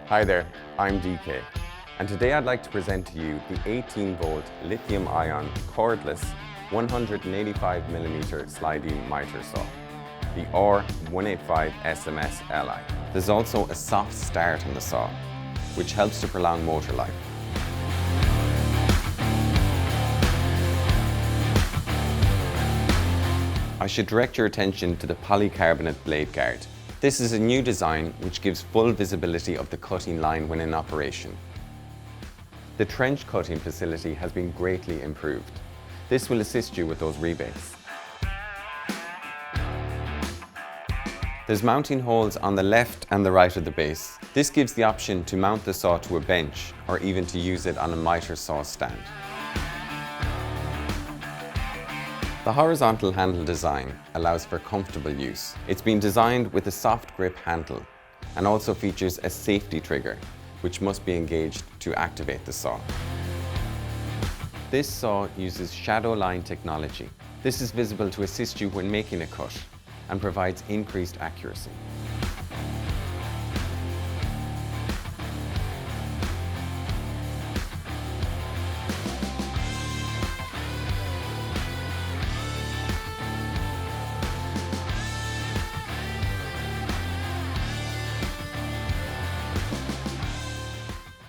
Hi there, I'm DK, and today I'd like to present to you the 18-volt lithium-ion cordless 185mm sliding mitre saw, the R185SMS-Li. There's also a soft start on the saw, which helps to prolong motor life. I should direct your attention to the polycarbonate blade guard. This is a new design which gives full visibility of the cutting line when in operation. The trench cutting facility has been greatly improved. This will assist you with those rebates. There's mounting holes on the left and the right of the base. This gives the option to mount the saw to a bench or even to use it on a mitre saw stand. The horizontal handle design allows for comfortable use. It's been designed with a soft grip handle and also features a safety trigger, which must be engaged to activate the saw. This saw uses shadow line technology. This is visible to assist you when making a cut and provides increased accuracy.